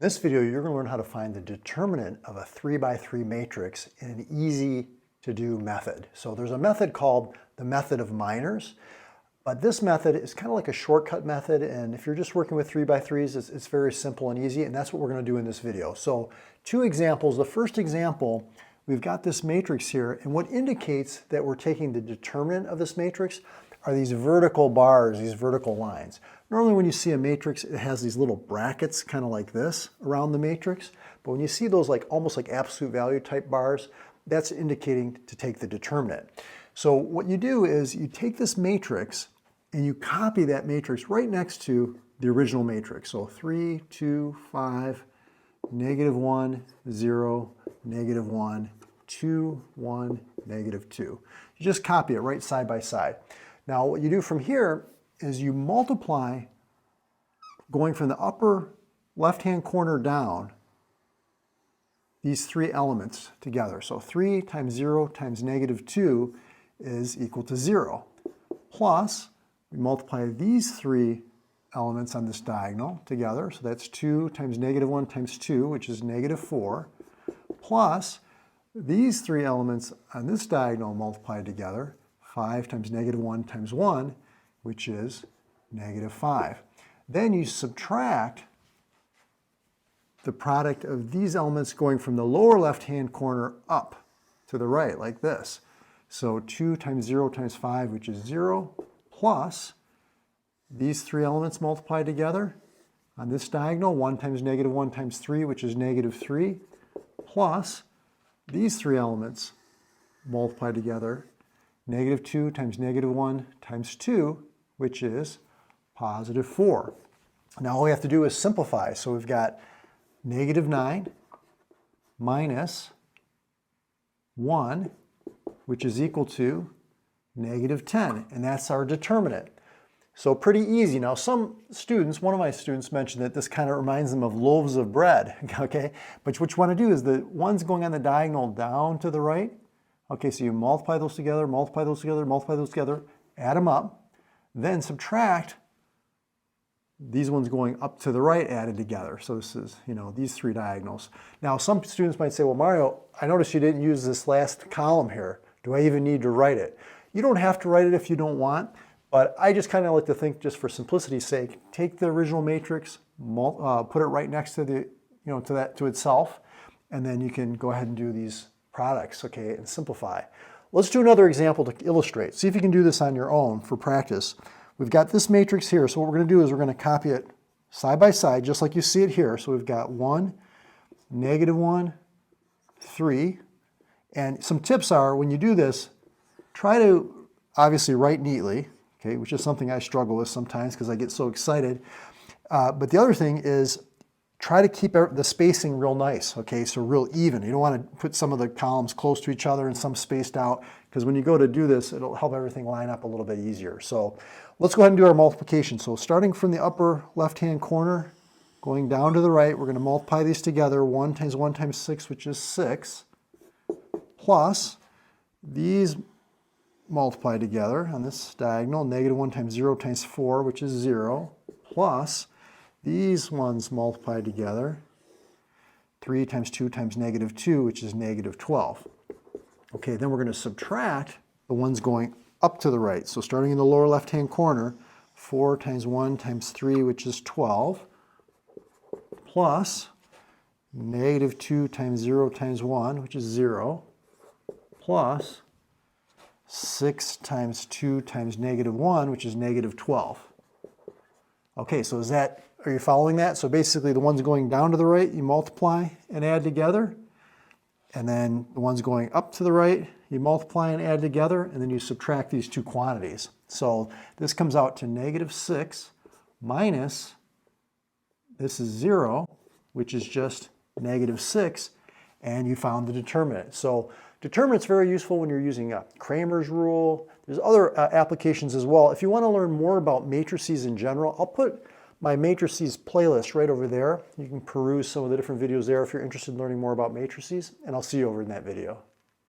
In this video, you're going to learn how to find the determinant of a 3x3 matrix in an easy-to-do method. So there's a method called the method of minors, but this method is kind of like a shortcut method, and if you're just working with 3x3s, it's very simple and easy, and that's what we're going to do in this video. So two examples. The first example, we've got this matrix here, and what indicates that we're taking the determinant of this matrix are these vertical bars, these vertical lines. Normally when you see a matrix, it has these little brackets kind of like this around the matrix. But when you see those almost like absolute value type bars, that's indicating to take the determinant. So what you do is you take this matrix and you copy that matrix right next to the original matrix. So 3, 2, 5, -1, 0, -1, 2, 1, -2. You just copy it right side by side. Now what you do from here is you multiply going from the upper left-hand corner down these three elements together. So 3 times 0 times -2 is equal to 0. Plus, we multiply these three elements on this diagonal together. So that's 2 times -1 times 2, which is -4. Plus, these three elements on this diagonal multiplied together, 5 times -1 times 1, which is -5. Then you subtract the product of these elements going from the lower left-hand corner up to the right, like this. So 2 times 0 times 5, which is 0, plus these three elements multiplied together on this diagonal, 1 times -1 times 3, which is -3, plus these three elements multiplied together, -2 times -1 times 2, which is +4. Now all we have to do is simplify. So we've got -9 minus 1, which is equal to -10, and that's our determinant. So pretty easy. Now some students, one of my students mentioned that this kind of reminds them of loaves of bread, okay? But what you want to do is the ones going on the diagonal down to the right, okay, so you multiply those together, multiply those together, multiply those together, add them up, then subtract these ones going up to the right added together. So this is, these three diagonals. Now some students might say, well, Mario, I noticed you didn't use this last column here. Do I even need to write it? You don't have to write it if you don't want, but I just kind of like to think, just for simplicity's sake, take the original matrix, put it right next to the, to itself, and then you can go ahead and do these products, okay, and simplify. Let's do another example to illustrate. See if you can do this on your own for practice. We've got this matrix here, so what we're going to do is we're going to copy it side by side, just like you see it here. So we've got 1, -1, 3, and some tips are, when you do this, try to obviously write neatly, okay, which is something I struggle with sometimes because I get so excited. But the other thing is, try to keep the spacing real nice, okay, so real even. You don't want to put some of the columns close to each other and some spaced out, because when you go to do this, it'll help everything line up a little bit easier. So let's go ahead and do our multiplication. So starting from the upper left-hand corner, going down to the right, we're going to multiply these together, 1 times 1 times 6, which is 6, plus these multiplied together on this diagonal, -1 times 0 times 4, which is 0, plus these ones multiplied together, 3 times 2 times -2, which is -12. Okay, then we're going to subtract the ones going up to the right. So starting in the lower left-hand corner, 4 times 1 times 3, which is 12, plus -2 times 0 times 1, which is 0, plus 6 times 2 times -1, which is -12. Okay, so are you following that? So basically the ones going down to the right, you multiply and add together. And then the ones going up to the right, you multiply and add together, and then you subtract these two quantities. So this comes out to -6 minus, this is 0, which is just -6, and you found the determinant. So determinant's very useful when you're using Cramer's rule. There's other applications as well. If you want to learn more about matrices in general, I'll put my matrices playlist right over there. You can peruse some of the different videos there if you're interested in learning more about matrices, and I'll see you over in that video.